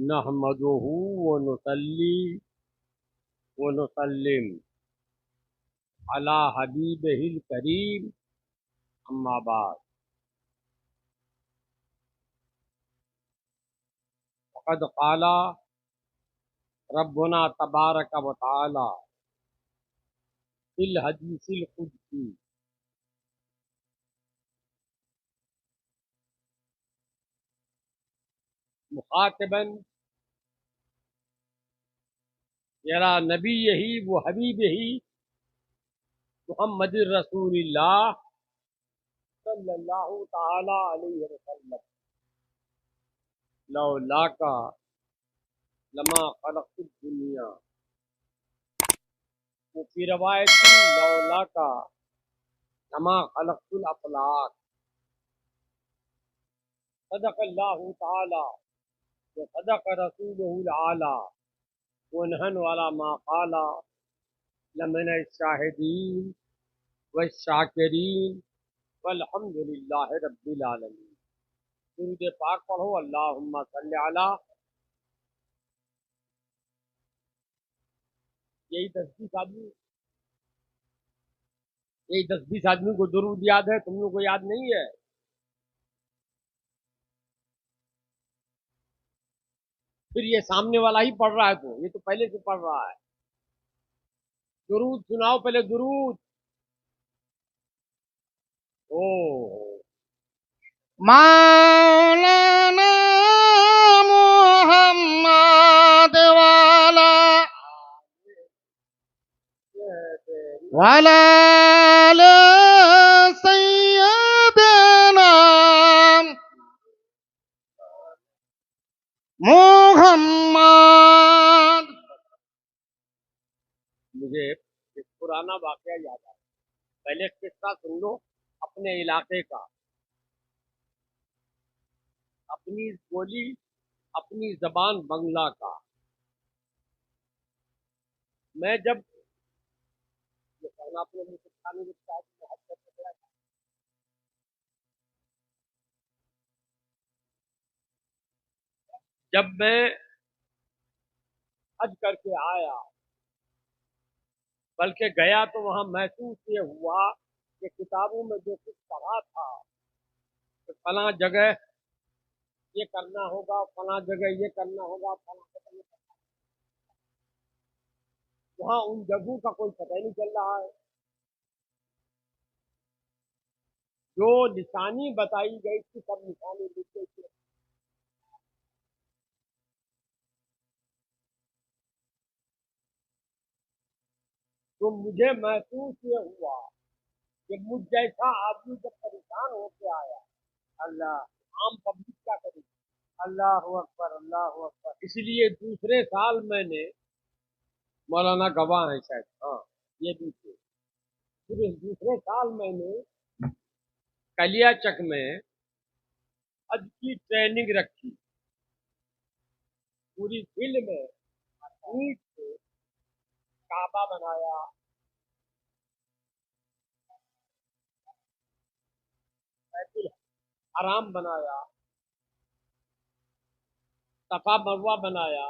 نحمدہ ونصلی ونسلم علی حبیبہ الکریم اما بعد فقد قال ربنا تبارک و تعالی فی الحدیث القدسی مخاطبا یرا نبی یہی و حبیب ہی محمد رسول اللہ صلی اللہ تعالی علیہ وسلم لولا کا لما خلقت الدنیا، وفی روایت لولا کا لما خلقت الافلاق. صدق اللہ تعالی وصدق رسولہ العالی ونحن على ما قال لمن الشاہدین والشاکرین والحمد للہ رب العالمین. درود پاک پڑھو. اللہم صلی علی. یہی 10-20 آدمی کو درود یاد ہے، تم لوگ کو یاد نہیں ہے؟ پھر یہ سامنے والا ہی پڑھ رہا ہے، تو یہ تو پہلے سے پڑھ رہا ہے. درود سناؤ پہلے، درود. او مولانا محمد والا آل سیدنا محمد. مجھے ایک پرانا واقعہ یاد آیا. پہلے قصہ سن لو اپنے علاقے کا، اپنی بولی، اپنی زبان بنگلہ کا. میں جب یہ کہنا اپنے منہ سے کھانے کے ساتھ محبت سے بڑا تھا. جب میں حج کر کے آیا، بلکہ گیا تو وہاں محسوس یہ ہوا کہ کتابوں میں جو کچھ پڑھا تھا کہ فلاں جگہ یہ کرنا ہوگا، فلاں جگہ یہ کرنا ہوگا، فلاں جگہ یہ کرنا ہوگا، وہاں ان جگہوں کا کوئی پتہ ہی نہیں چل رہا ہے. جو نشانی بتائی گئی تھی سب نشانی لکھ گئی تھی. تو مجھے محسوس یہ ہوا کہ مجھ جیسا آدمی جب پریشان ہو کے آیا، اللہ عام پبلک کیا کرے. اللہ اکبر، اللہ اکبر. اس لیے دوسرے سال میں نے، مولانا گواہ ہیں شاید، ہاں یہ بھی تھے، پھر دوسرے سال میں نے کلیا چک میں حج کی ٹریننگ رکھی. پوری فیلڈ میں اینٹ سے کعبہ بنایا، بیت الحرام بنایا، صفا مروہ بنایا،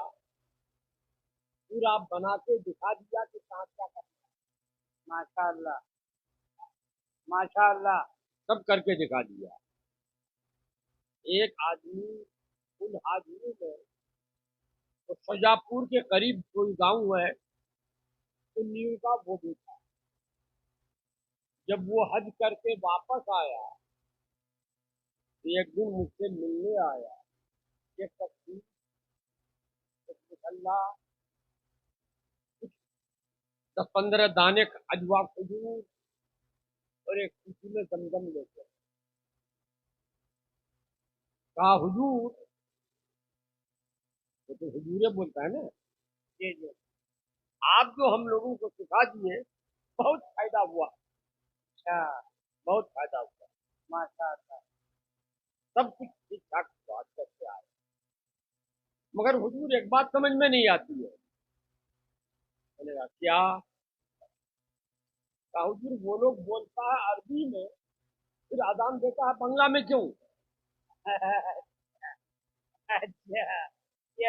پورا بنا کے دکھا دیا کہ کہاں کیا کرنا ہے. ماشاء اللہ، ماشاء اللہ. سب کر کے دکھا دیا. ایک آدمی ان آدمیوں میں تو شجا پور کے قریب کوئی گاؤں ہے سنیوں کا، وہ بھی تھا. جب وہ حج کر کے واپس آیا تو ایک دن مجھ سے ملنے آیا. ایک تصویر، ایک مسلح، 10-15 دانے اجوا کھجور اور ایک خوشی میں زمزم لے کے کہا حضور. وہ تو حضور بولتا ہے نا. یہ جو آپ جو ہم لوگوں کو سکھا دیے بہت فائدہ ہوا، اچھا، بہت فائدہ ہوا. ماشاء اللہ. سب کچھ ٹھیک ٹھاک بات کرتے آئے. مگر حضور ایک بات سمجھ میں نہیں آتی ہے. میں نے کہا کیا؟ کہا حضور وہ لوگ بولتا ہے عربی میں، پھر اذان دیتا ہے بنگلہ میں کیوں؟ اچھا، یہ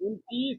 29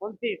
29।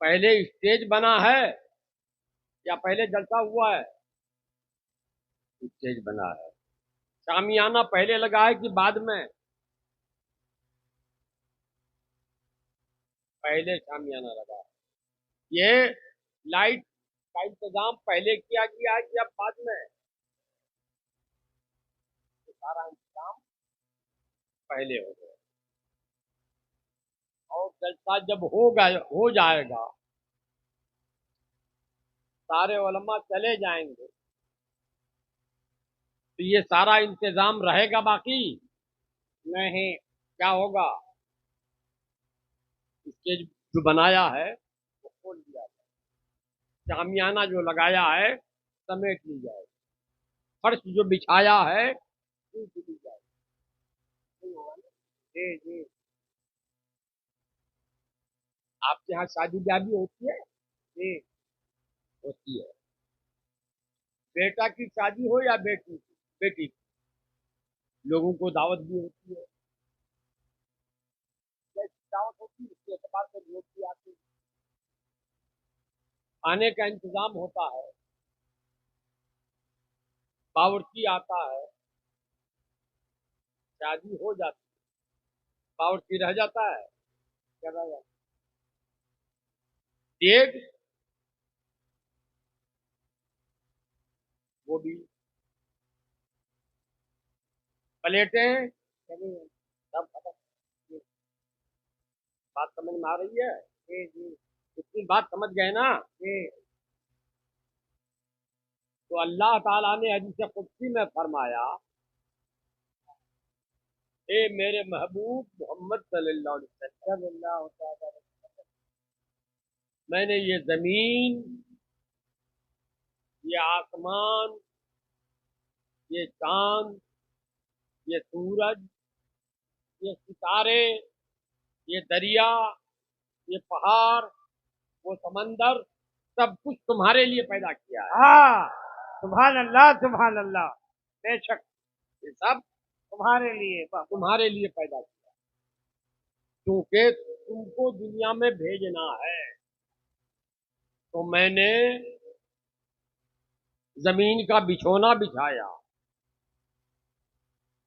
پہلے اسٹیج بنا ہے یا پہلے جلسہ ہوا ہے؟ اسٹیج بنا ہے. شامیانہ پہلے لگا ہے کہ بعد میں؟ پہلے شامیانہ لگا ہے. یہ لائٹ کا انتظام پہلے کیا گیا ہے یا بعد میں؟ یہ سارا انتظام پہلے ہو گیا. اور جلسہ جب ہو جائے گا، سارے علماء چلے جائیں گے، تو یہ سارا انتظام رہے گا باقی نہیں. کیا ہوگا؟ اسٹیج جو بنایا ہے وہ کھول دیا جائے، شامیانہ جو لگایا ہے سمیٹ لی جائے، فرش جو بچھایا ہے سوکھ لی جائے. جی جی. آپ کے یہاں شادی بیاہ بھی ہوتی ہے؟ جی ہوتی ہے. بیٹا کی شادی ہو یا بیٹی کی، لوگوں کو دعوت بھی ہوتی ہے. جیسی دعوت ہوتی ہے اس کے اعتبار سے لوگ بھی آتے ہیں. کھانے کا انتظام ہوتا ہے، باورچی آتا ہے، شادی ہو جاتی ہے، باورچی رہ جاتا ہے. کیا رہ جاتا ہے؟ دیگ وہ بھی، پلیٹیں سب ختم. بات سمجھ میں آ رہی ہے؟ جی جی. اتنی بات سمجھ گئے نا؟ جی. تو اللہ تعالیٰ نے حدیث قدسی میں فرمایا، اے میرے محبوب محمد صلی اللہ علیہ وسلم، میں نے یہ زمین، یہ آسمان، یہ چاند، یہ سورج، یہ ستارے، یہ دریا، یہ پہاڑ، وہ سمندر، سب کچھ تمہارے لیے پیدا کیا ہے. ہاں سبحان اللہ سبحان اللہ. بے شک یہ سب تمہارے لیے. تمہارے لیے پیدا کیا، کیونکہ تم کو دنیا میں بھیجنا ہے. تو میں نے زمین کا بچھونا بچھایا،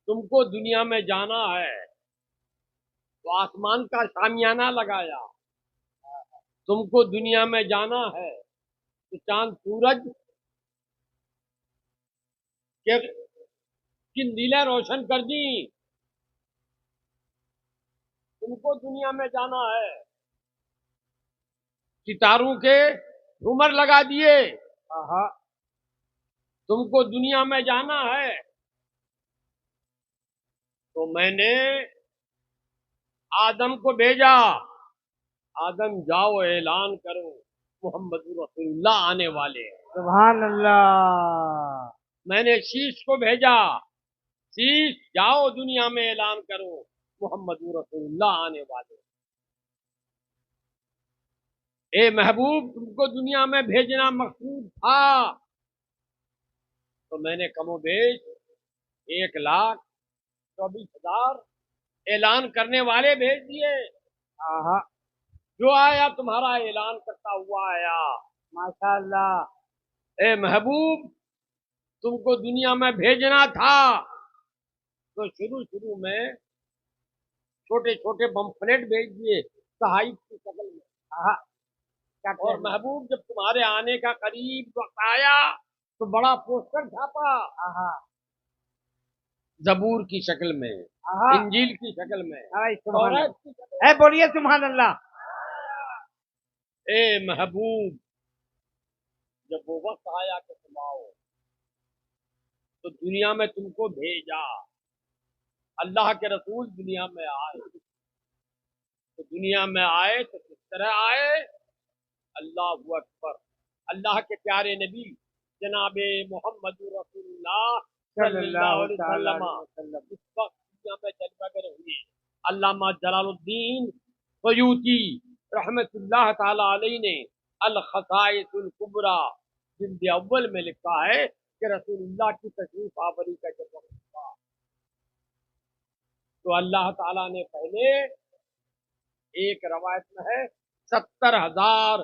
تم کو دنیا میں جانا ہے تو آسمان کا شامیانہ لگایا، تم کو دنیا میں جانا ہے تو چاند سورج کی نیلیں روشن کر دی. تم کو دنیا میں جانا ہے، ستاروں کے جھومر لگا دیے. تم کو دنیا میں جانا ہے تو میں نے آدم کو بھیجا، آدم جاؤ اعلان کرو محمد رسول اللہ آنے والے ہیں. سبحان اللہ. میں نے شیش کو بھیجا، شیش جاؤ دنیا میں اعلان کرو محمد رسول اللہ آنے والے ہیں. اے محبوب تم کو دنیا میں بھیجنا مقصود تھا، تو میں نے کم و بیش 1,24,000 اعلان کرنے والے بھیج دیے. جو آیا تمہارا اعلان کرتا ہوا آیا. ماشاء اللہ. اے محبوب تم کو دنیا میں بھیجنا تھا تو شروع میں چھوٹے چھوٹے بمفلیٹ بھیج دیے صحائف کی شکل میں. اور محبوب جب تمہارے آنے کا قریب وقت آیا تو بڑا پوسٹر چھاپا، زبور کی شکل میں، انجیل کی شکل میں، تورات کی شکل میں. بولیے سبحان اللہ. اے محبوب جب وہ وقت آیا کہ تم آؤ تو دنیا میں تم کو بھیجا. اللہ کے رسول دنیا میں آئے تو دنیا میں آئے تو کس طرح آئے؟ اللہ اکبر. اللہ کے پیارے نبی جناب محمد رسول اللہ صلی اللہ علیہ وسلم اس وقت دنیا میں جلوہ گر ہوئے. علامہ جلال الدین سیوطی رحمت اللہ تعالی علیہ نے الخصائص الکبریٰ جلد اول میں لکھا ہے کہ رسول اللہ کی تشریف آوری کا جب وقت ہوا تو اللہ تعالیٰ نے پہلے، ایک روایت میں ہے 70,000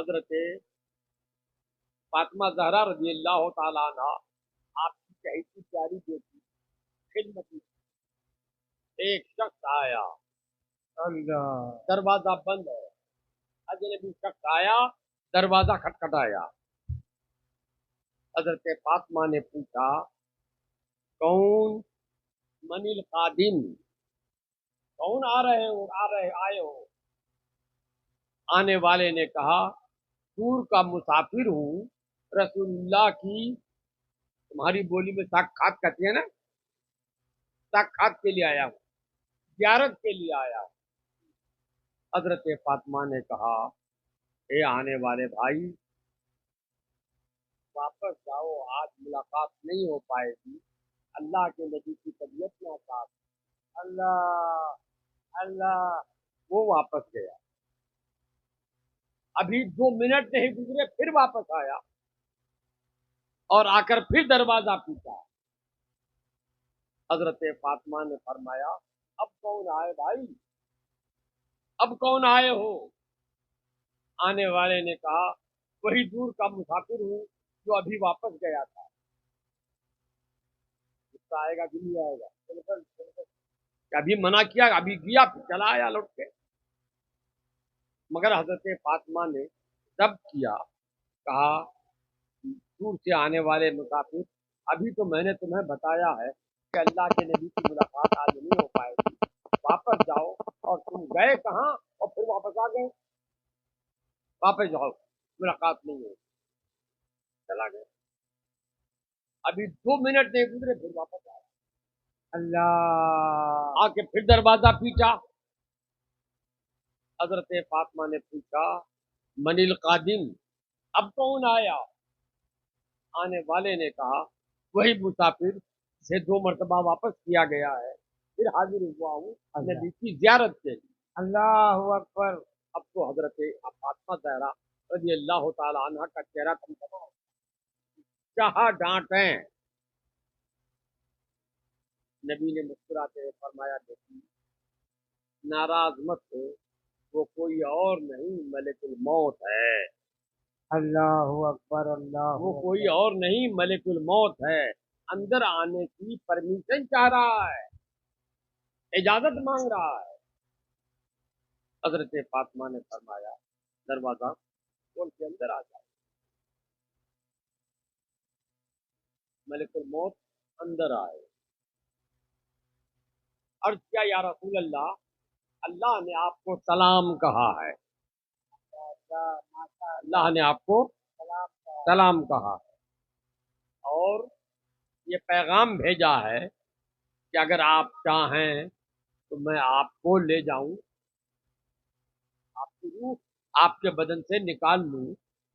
حضرت فاطمہ زہرا رضی اللہ تعالیٰ عنہ آپ کی چہیتی پیاری بیٹی خدمت میں، ایک شخص آیا، اللہ دروازہ بند ہے، اجنبی شخص آیا، دروازہ کھٹکھٹایا، حضرت فاطمہ نے پوچھا کون؟ من القادم، کون آ رہے ہو؟ آئے ہو؟ آنے والے نے کہا دور کا مسافر ہوں، رسول اللہ کی، تمہاری بولی میں ساکھات کہتے ہیں نا، ساکھات کے لیے آیا ہوں، زیارت کے لیے آیا ہوں۔ حضرت فاطمہ نے کہا اے آنے والے بھائی، واپس جاؤ، آج ملاقات نہیں ہو پائے گی، اللہ کے نبی کی طبیعت ناساز۔ اللہ اللہ وہ واپس گیا، ابھی 2 منٹ نہیں گزرے پھر واپس آیا اور آ کر پھر دروازہ پیٹا۔ حضرت فاطمہ نے فرمایا اب کون آئے بھائی، اب کون آئے ہو؟ آنے والے نے کہا وہی دور کا مسافر ہوں جو ابھی واپس گیا تھا۔ غصہ آئے گا کہ نہیں آئے گا؟ کہ ابھی منع کیا، ابھی گیا پھر چلا آیا لوٹ کے۔ مگر حضرت فاطمہ نے ضبط کیا، کہا دور سے آنے والے مسافر، ابھی تو میں نے تمہیں بتایا ہے کہ اللہ کے نبی کی ملاقات آج نہیں ہو پائے گی، واپس جاؤ، اور تم گئے کہاں اور پھر واپس آ گئے؟ واپس جاؤ، ملاقات نہیں ہوگی، چلا گیا، ابھی 2 منٹ نہیں گزرے پھر واپس آیا، اللہ آ کے پھر دروازہ پیٹا۔ حضرت فاطمہ نے پوچھا من القادم، اب کون آیا؟ آنے والے نے کہا وہی مسافر سے 2 مرتبہ واپس کیا گیا ہے، پھر حاضر ہوا ہوں نبی کی زیارت کے لیے۔ اللہ اکبر اب تو حضرت فاطمہ زہرا رضی اللہ تعالی عنہ کا چہرہ تمام چاہا ڈانٹیں، نبی نے مسکراتے ہوئے فرمایا دیکھی ناراض مت ہو، وہ کوئی اور نہیں ملک الموت ہے، اللہ اکبر اللہ وہ کوئی اور نہیں ملک الموت ہے، اندر آنے کی پرمیشن چاہ رہا ہے، اجازت مانگ رہا ہے۔ حضرت فاطمہ نے فرمایا دروازہ کھول کے اندر آ جائے۔ ملک الموت اندر آئے، عرض کیا یا رسول اللہ، اللہ نے آپ کو سلام کہا ہے، اللہ نے آپ کو سلام کہا ہے، اور یہ پیغام بھیجا ہے کہ اگر آپ چاہیں تو میں آپ کو لے جاؤں، آپ کی روح آپ کے بدن سے نکال لوں،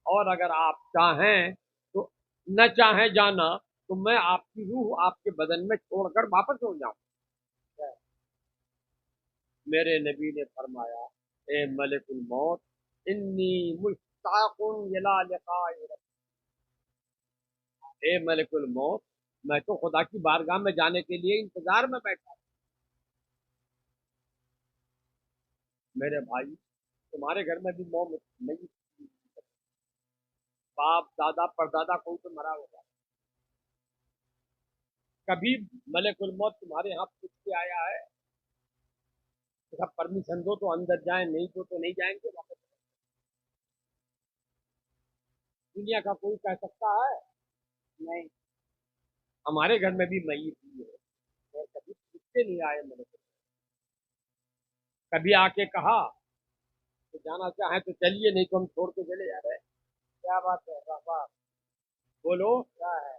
اور اگر آپ چاہیں تو نہ چاہیں جانا تو میں آپ کی روح آپ کے بدن میں چھوڑ کر واپس ہو جاؤں۔ میرے نبی نے فرمایا اے ملک الموت انی مشتاق الی لقاء ربی، اے ملک الموت میں تو خدا کی بارگاہ میں جانے کے لیے انتظار میں بیٹھا ہوں۔ میرے بھائی تمہارے گھر میں بھی موت نہیں، باپ دادا پردادا کوئی تو مرا ہوگا، کبھی ملک الموت تمہارے یہاں پوچھ کے آیا ہے کہ پرمیشن دو تو اندر جائیں، نہیں تو نہیں جائیں گے واپس؟ دنیا کا کوئی کہہ سکتا ہے؟ نہیں۔ ہمارے گھر میں بھی میت ہوئی ہے اور کبھی پوچھ کے نہیں آئے ملک الموت، کبھی آ کے کہا کہ جانا چاہیں تو چلیے، نہیں تو ہم چھوڑ کے چلے جا رہے ہیں۔ کیا بات ہے بابا، بولو کیا ہے؟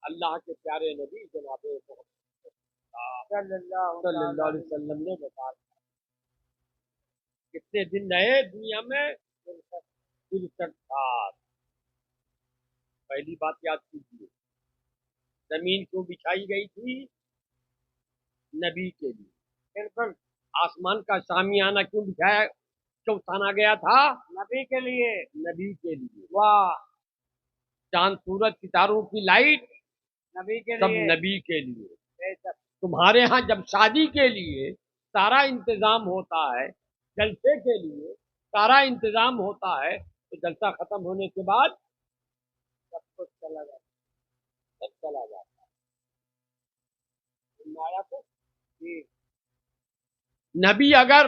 اللہ کے پیارے نبی جناب محمد صلی اللہ علیہ وسلم نے بتا دیا کتنے دن رہے دنیا میں؟ 63 سال۔ پہلی بات یاد کیجیے، زمین کیوں بچھائی گئی تھی؟ نبی کے لیے۔ بالکل۔ آسمان کا شامیانہ کیوں بچھایا، کیوں تانا گیا تھا؟ نبی کے لیے، نبی کے لیے۔ واہ! چاند سورج ستاروں کی لائٹ نبی کے لیے، سب نبی کے لیے۔ تمہارے ہاں جب شادی کے لیے سارا انتظام ہوتا ہے جلسے کے لیے سارا انتظام ہوتا ہے تو جلسہ ختم ہونے کے بعد سب کچھ چلا جاتا ہے، سب چلا جاتا ہے۔ آیا تو جی نبی اگر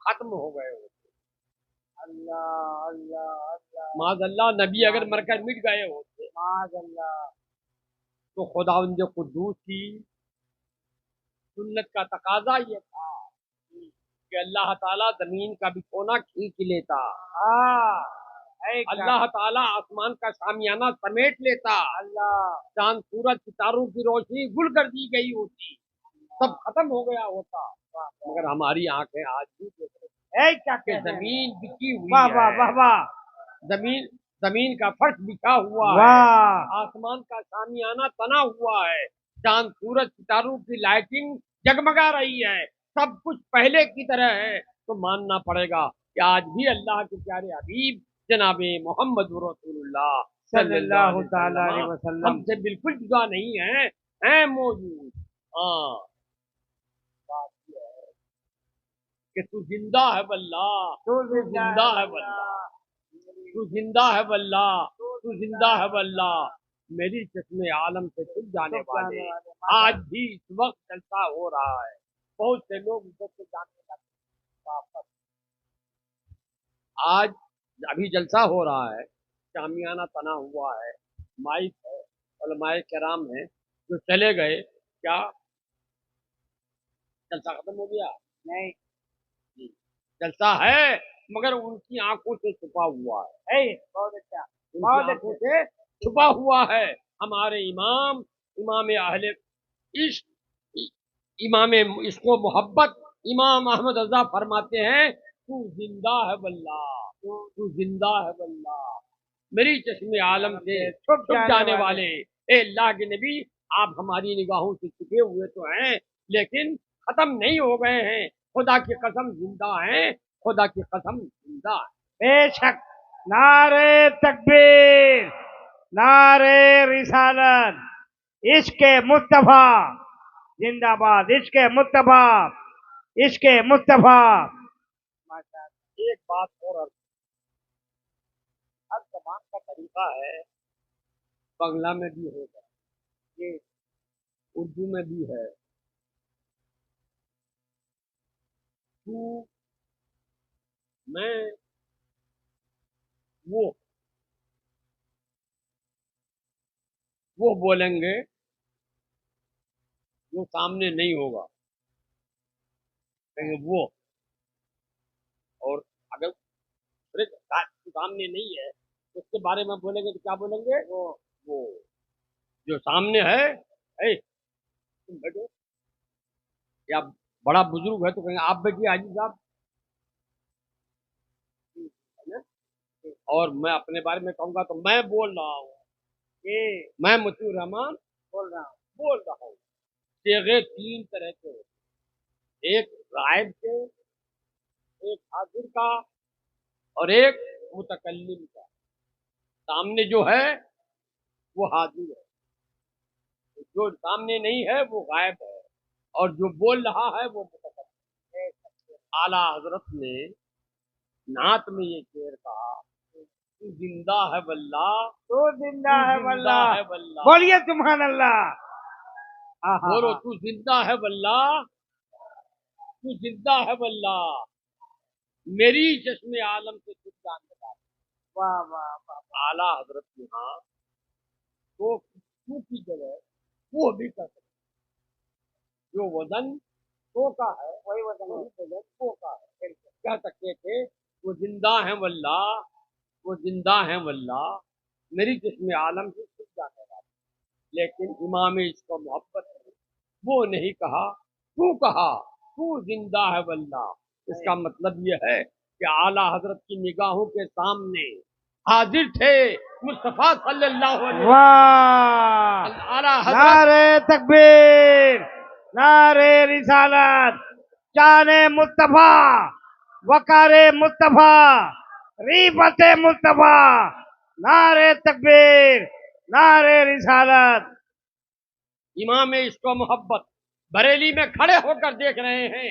ختم ہو گئے ہوتے، اللہ اللہ اللہ معاذ اللہ نبی اگر مر کر مٹ گئے ہوتے معاذ اللہ تو خداوند قدوس کی سنت کا تقاضا یہ تھا کہ اللہ تعالیٰ زمین کا بچھونا کھینچ لیتا، اللہ تعالیٰ آسمان کا شامیانہ سمیٹ لیتا، اللہ چاند سورج ستاروں کی روشنی گل کر دی گئی ہوتی، سب ختم ہو گیا ہوتا، مگر ہماری آنکھیں آج بھی دیکھ رہی کیا ہیں کہ زمین بچھی ہوئی واہ واہ واہ ہے، واہ زمین کا فرش بچھا ہوا ہے، واہ آسمان کا شامیانہ تنا ہوا ہے، چاند سورج ستاروں کی لائٹنگ جگمگا رہی ہے، سب کچھ پہلے کی طرح ہے، تو ماننا پڑے گا کہ آج بھی اللہ کے پیارے حبیب جناب محمد رسول اللہ صلی اللہ تعالی علیہ وسلم ہم سے بالکل جدا نہیں ہیں موجود۔ ہاں بات یہ ہے کہ تو زندہ ہے واللہ، تو زندہ ہے واللہ، تو زندہ ہے واللہ، تو زندہ ہے واللہ، میری چشم عالم سے چھپ جانے والے آج بھی اس وقت جلسہ ہو رہا ہے، بہت سے لوگ ادھر سے جانے لگے، آج ابھی جلسہ ہو رہا ہے، شامیانہ تنا ہوا ہے، مائک ہے، علماء کرام ہیں جو چلے گئے، کیا جلسہ ختم ہو گیا؟ نہیں جلسہ ہے مگر ان کی آنکھوں سے چھپا ہوا ہے، بہت اچھا ان کی آنکھوں سے چھپا ہوا ہے۔ ہمارے امام اہل عشق، امام عشق و محبت امام احمد رضا فرماتے ہیں تو زندہ ہے واللہ، تو زندہ ہے واللہ، میری چشم عالم سے چھپ جانے والے، اے اللہ کے نبی آپ ہماری نگاہوں سے چھپے ہوئے تو ہیں لیکن ختم نہیں ہو گئے ہیں، خدا کی قسم زندہ ہیں، خدا کی قسم زندہ ہیں۔ بے شک نعرے تکبیر، نعرے رسالت، عشق مصطفیٰ زندہ باد، عشق مصطفیٰ، عشق مصطفیٰ۔ ایک بات اور عرض، ہر زبان کا طریقہ ہے، بنگلہ میں بھی ہوگا، یہ اردو میں بھی ہے، تو میں وہ بولیں گے جو سامنے نہیں ہوگا، کہیں گے وہ، اور اگر سامنے نہیں ہے اس کے بارے میں بولیں گے تو کیا بولیں گے؟ وہ جو سامنے ہے، اے تم بیٹھو، یا بڑا بزرگ ہے تو کہیں گے آپ بیٹھیے حاجی صاحب، اور میں اپنے بارے میں کہوں گا تو میں بول رہا ہوں، میں مطیع الرحمان بول رہا ہوں۔ صیغے تین طرح کے ہوتے ہیں، ایک غائب کے، ایک حاضر کا، اور ایک متکلم کا۔ سامنے جو ہے وہ حاضر ہے، جو سامنے نہیں ہے وہ غائب ہے، اور جو بول رہا ہے وہ متکلم ہے۔ اعلیٰ حضرت نے نعت میں یہ شعر کہا، تو زندہ ہے واللہ، تو زندہ ہے واللہ، واللہ، بولیے سبحان اللہ۔ بولو تو زندہ ہے واللہ، تو زندہ ہے واللہ، میری چشم عالم سے چھپ جانے والا۔ واہ واہ واہ، اعلیٰ حضرت یہاں تو کی جگہ وہ بھی کر سکتے، جو وزن تو کا ہے وہی وزن تو کا ہے، کہہ سکتے تھے وہ زندہ ہیں واللہ، وہ زندہ ہیں واللہ، میری جسم عالم سے چھپ جانے والا، لیکن امام عشق و محبت ہے وہ نہیں کہا، تو کہا تو زندہ ہے واللہ۔ اس کا مطلب یہ ہے کہ اعلیٰ حضرت کی نگاہوں کے سامنے حاضر تھے مصطفیٰ صلی اللہ علیہ وسلم۔ واہ، اعلیٰ حضرت نعرے تکبیر، نعرے رسالت، شان مصطفیٰ، وقار مصطفیٰ، ریفت مصطفیٰ، نعرے تکبیر، نعرے رسالت۔ امام عشق و محبت بریلی میں کھڑے ہو کر دیکھ رہے ہیں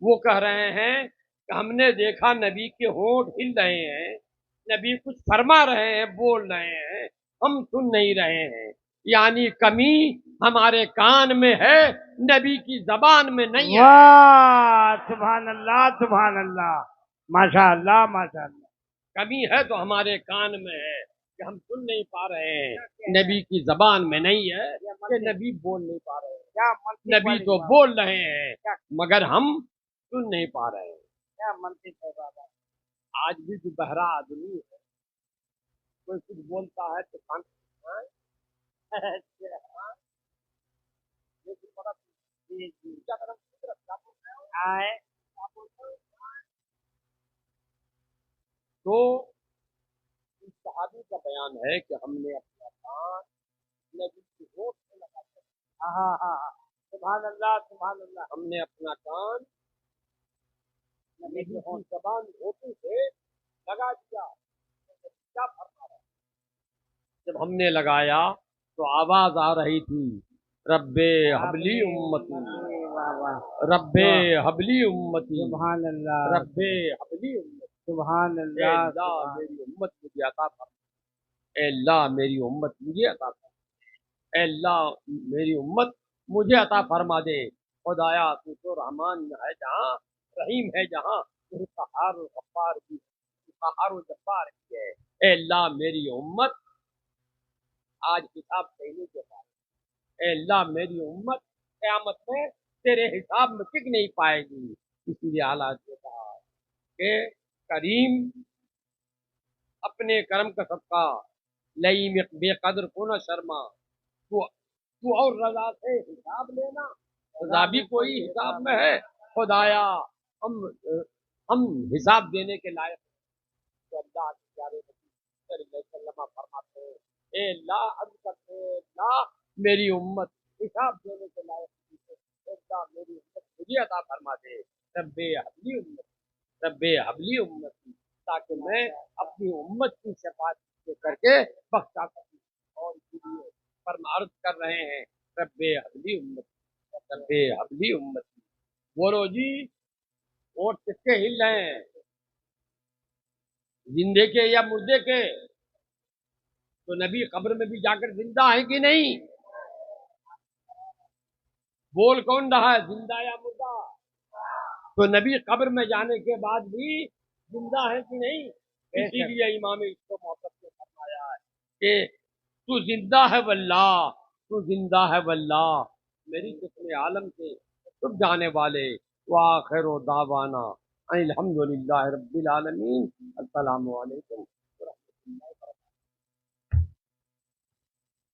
وہ کہہ رہے ہیں کہ ہم نے دیکھا نبی کے ہونٹ ہل رہے ہیں، نبی کچھ فرما رہے ہیں، بول رہے ہیں، ہم سن نہیں رہے ہیں، یعنی کمی ہمارے کان میں ہے، نبی کی زبان میں نہیں ہے۔ واہ، سبحان اللہ سبحان اللہ، ماشاء اللہ ماشاء اللہ۔ کمی ہے تو ہمارے کان میں ہے کہ ہم سن نہیں پا رہے ہیں، نبی کی زبان میں نہیں ہے کہ نبی بول نہیں پا رہے ہیں۔ کیا منطق نبی والی تو بات، بول رہے ہیں مگر ہم سن نہیں پا رہے ہیں۔ کیا منطق ہے بابا۔ آج بھی جو بہرا آدمی ہے، کوئی کچھ بولتا ہے تو کان آئے تو اس صحابی کا بیان ہے کہ ہم نے اپنا کان نبی کی ہوٹ سے لگا دیا، ہاں ہاں ہاں، سبحان اللہ سبحان اللہ۔ ہم نے اپنا کان نبی کی زبان ہوٹل سے لگا دیا۔ کیا فرما رہا ہے؟ جب ہم نے لگایا تو آواز آ رہی تھی، رب حبلی امتی، واہ واہ، رب حبلی امتی، سبحان اللہ رب حبلی امتی۔ سبحان اے اللہ اللہ میری امت مجھے عطا فرما، اے اللہ میری امت مجھے عطا فرما، اے اللہ میری امت مجھے عطا فرما دے۔ خدایا تو تو رحمان ہے جہاں، رحیم ہے جہاں، تو قہار و غفار بھی، قہار و جبار بھی ہے۔ اے اللہ میری امت آج حساب کہنے کے بعد، اے اللہ میری امت قیامت میں تیرے حساب میں ٹک نہیں پائے گی۔ اسی لیے اعلیٰ نے کہا کہ کریم اپنے کرم کا صدقہ لئی بے قدر کو نہ شرما، تو اور رضا سے حساب لینا، رضا بھی کوئی حساب میں ہے۔ خدایا ہم حساب دینے کے لائق ہیں۔ تو اللہ کے پیارے نبی صلی اللہ علیہ وسلم فرماتے ہیں، اے اللہ عرض کرتے ہیں، اللہ میری امت حساب دینے کے لائق نہیں ہے، اے اللہ میری امت مجھے عطا فرما دے، رب حبلی امت، رب حبلی امتی، تاکہ میں اپنی امت کی شفاعت کر کے بخشا سکوں۔ اور اسی لیے عرض کر رہے ہیں، رب حبلی امتی، رب حبلی امتی۔ بولو جی، اور کس کے ہل رہے ہیں، زندے کے یا مردے کے؟ تو نبی قبر میں بھی جا کر زندہ ہیں کہ نہیں؟ بول کون رہا ہے، زندہ یا مردہ؟ تو نبی قبر میں جانے کے بعد بھی زندہ ہے کہ نہیں؟ اسی لیے امام اس کو محبت نے فرمایا ہے کہ تو زندہ ہے واللہ، تو زندہ ہے واللہ، میری قسم عالم سے چھپ جانے والے۔ وآخر دعوانا ان الحمدللہ رب العالمین۔ السلام علیکم۔